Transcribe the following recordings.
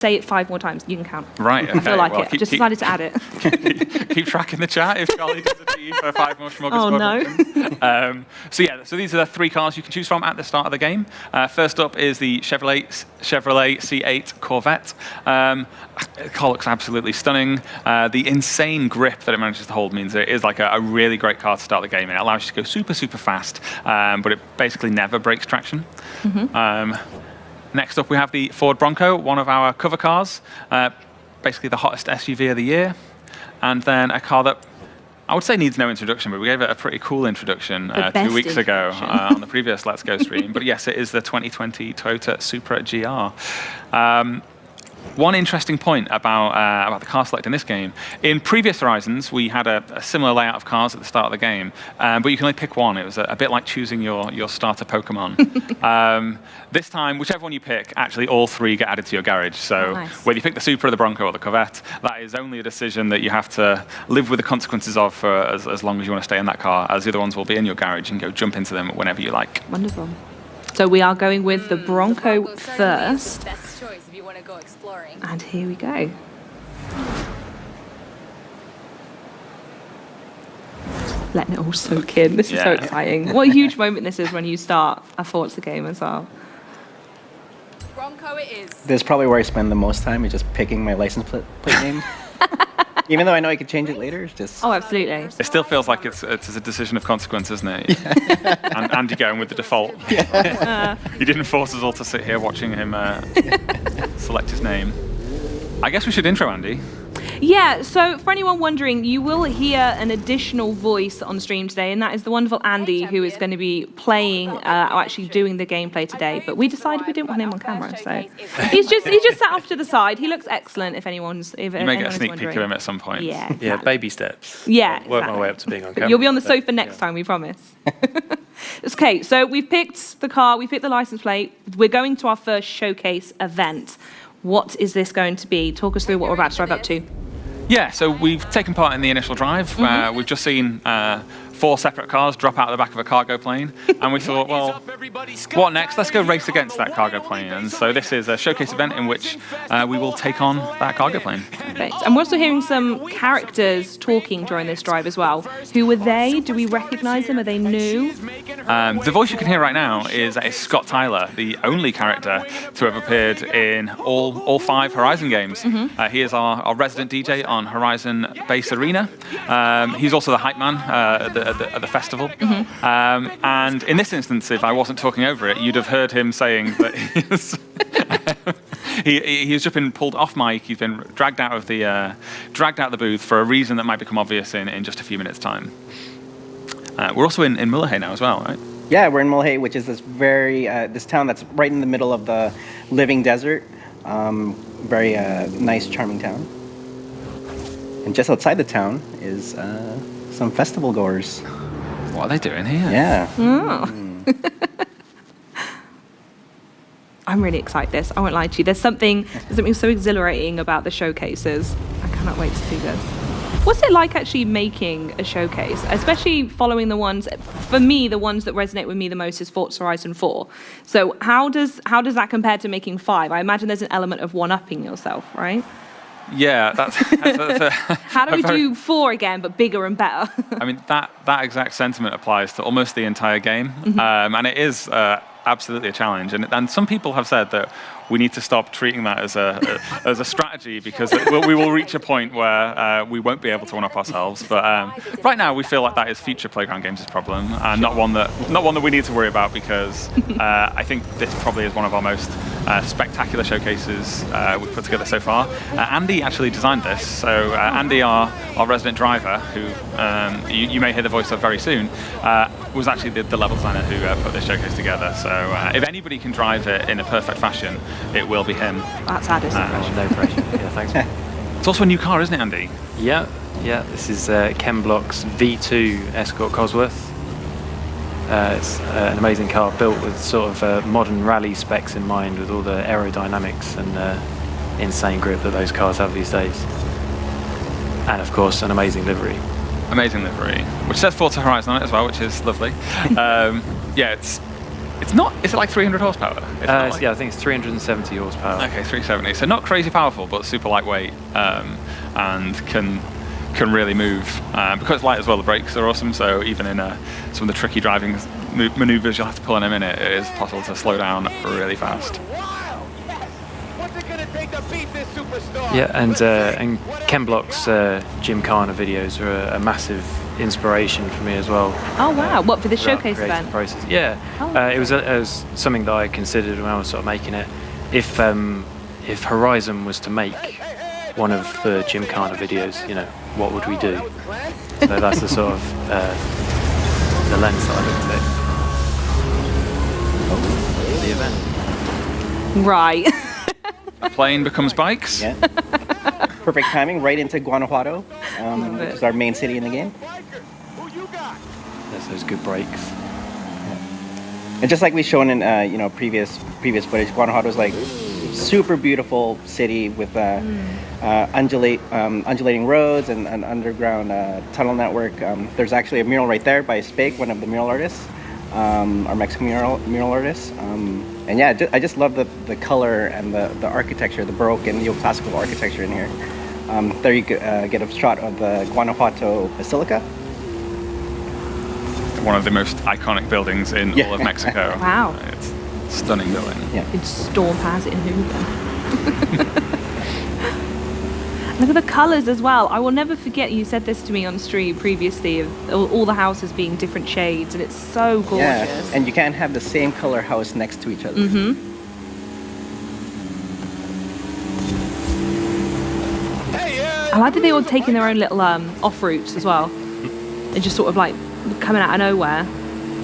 say it 5 more times, you can count. Right, okay. I feel like well, it. Just decided to add it. Keep track in the chat if Charlie does achieve 5 more Oh, no. So these are the 3 cars you can choose from at the start of the game. First up is the Chevrolet C8 Corvette. The car looks absolutely stunning. The insane grip that it manages to hold means it is like a really great car to start the game, and it allows you to go super, super fast, but it basically never breaks traction. Next up, we have the Ford Bronco, one of our cover cars, basically the hottest SUV of the year. And then a car that I would say needs no introduction, but we gave it a pretty cool introduction 2 weeks ago on the previous Let's Go stream. But yes, it is the 2020 Toyota Supra GR. One interesting point about the car select in this game, in previous Horizons, we had a similar layout of cars at the start of the game, but you can only pick one. It was a bit like choosing your starter Pokemon. This time, whichever one you pick, actually all 3 get added to your garage. So whether you pick the Supra, the Bronco, or the Corvette, that is only a decision that you have to live with the consequences of for as long as you want to stay in that car, as the other ones will be in your garage and go jump into them whenever you like. Wonderful. So we are going with the Bronco first. Best choice if you want to go exploring. And here we go. Letting it all soak in. This is so exciting. What a huge moment this is when you start a Forza game as well. Bronco it is. This is probably where I spend the most time, is just picking my license plate name. Even though I know I could change it later, it's just... Oh, absolutely. It still feels like it's a decision of consequence, isn't it? And Andy going with the default. You didn't force us all to sit here watching him select his name. I guess we should intro Andy. Yeah, so for anyone wondering, you will hear an additional voice on stream today, and that is the wonderful Andy, who is going to be playing, or actually doing the gameplay today. But we decided we didn't want him on camera, so he's just sat off to the side. He looks excellent. If anyone's, You may get a sneak peek of him at some point. Yeah, exactly. Yeah, baby steps. Yeah, Work my way up to being on camera. You'll be on the sofa next time, we promise. Okay, so we've picked the car, we picked the license plate. We're going to our first showcase event. What is this going to be? Talk us through what we're about to drive up to. Yeah, so we've taken part in the initial drive. We've just seen 4 separate cars drop out of the back of a cargo plane, and we thought, well, what next? Let's go race against that cargo plane. And so this is a showcase event in which we will take on that cargo plane. Perfect. And we're also hearing some characters talking during this drive as well. Who were they? Do we recognize them? Are they new? The voice you can hear right now is Scott Tyler, the only character to have appeared in all 5 Horizon games. He is our resident DJ on Horizon Base Arena. He's also the hype man at the festival. And in this instance, if I wasn't talking over it, you'd have heard him saying that he's just been pulled off mic. He's been dragged out of the booth for a reason that might become obvious in just a few minutes' time. We're also in Mullahay now as well, right? Yeah, we're in Mullahay, which is this town that's right in the middle of the living desert. Very nice, charming town. And just outside the town is some festival goers. What are they doing here? Yeah. I'm really excited this. I won't lie to you. There's something so exhilarating about the showcases. I cannot wait to see this. What's it like actually making a showcase, especially following the ones, for me, the ones that resonate with me the most is Forza Horizon 4. So how does that compare to making 5? I imagine there's an element of one-upping yourself, right? Yeah, that's how do we do 4 again, but bigger and better? I mean, that exact sentiment applies to almost the entire game, and it is absolutely a challenge. And some people have said that we need to stop treating that as a strategy, because we will reach a point where we won't be able to one-up ourselves. But right now, we feel like that is future Playground Games' problem, and not one that we need to worry about, because I think this probably is one of our most spectacular showcases we've put together so far. Andy actually designed this, so Andy, our resident driver, who you may hear the voice of very soon, was actually the level designer who put this showcase together. So if anybody can drive it in a perfect fashion, it will be him. That's added. No pressure. Yeah, thanks. It's also a new car, isn't it, Andy? Yeah. This is Ken Block's V2 Escort Cosworth. It's an amazing car built with sort of modern rally specs in mind, with all the aerodynamics and insane grip that those cars have these days. And of course, an amazing livery. Amazing livery, which says Forza Horizon on it as well, which is lovely. Yeah, It's not. Is it like 300 horsepower? It's not like, Yeah, I think it's 370 horsepower. Okay, 370. So not crazy powerful, but super lightweight, and can really move. Because it's light as well, the brakes are awesome. So even in some of the tricky driving maneuvers you'll have to pull in a minute, it is possible to slow down really fast. Yeah, and Ken Block's Gymkhana videos are a massive inspiration for me as well. Oh wow! What, for the throughout showcase creative event? Process. Yeah, Oh. it was something that I considered when I was sort of making it. If Horizon was to make one of the Gymkhana videos, you know, what would we do? So that's the sort of the lens that I looked at for the event. Right. A plane becomes bikes. Yeah. Perfect timing, right into Guanajuato, which is our main city in the game. There's those good brakes. And just like we've shown in previous footage, Guanajuato is like super beautiful city with undulating roads and an underground tunnel network. There's actually a mural right there by Spake, one of the mural artists, our Mexican mural artists. And yeah, I just love the color and the architecture, the Baroque and neoclassical architecture in here. There you get a shot of the Guanajuato Basilica. One of the most iconic buildings in all of Mexico. Wow. It's a stunning building. Yeah. You'd storm past it in Hoover. Look at the colours as well. I will never forget you said this to me on stream previously, of all the houses being different shades, and it's so gorgeous. Yeah, and you can't have the same color house next to each other. Mm-hmm. I like that they all taking their own little off routes as well, and just sort of like coming out of nowhere.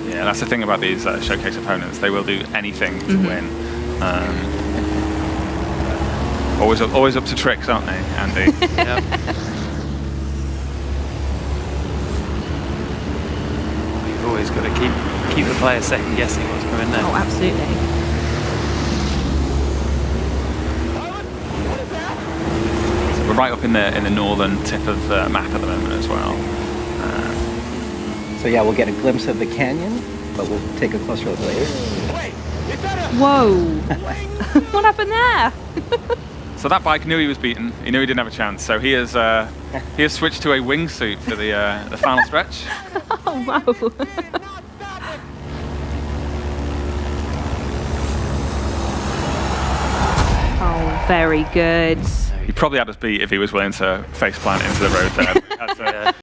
Yeah, that's the thing about these showcase opponents. They will do anything to win. Always up to tricks, aren't they, Andy? Yeah. You've always got to keep the player second guessing what's coming next. Oh, absolutely. We're right up in the northern tip of the map at the moment as well. So yeah, we'll get a glimpse of the canyon, but we'll take a closer look later. Whoa! What happened there? So that bike knew he was beaten. He knew he didn't have a chance. So he has switched to a wingsuit for the final stretch. Oh wow! Oh, very good. He probably had us beat if he was willing to face plant into the road there.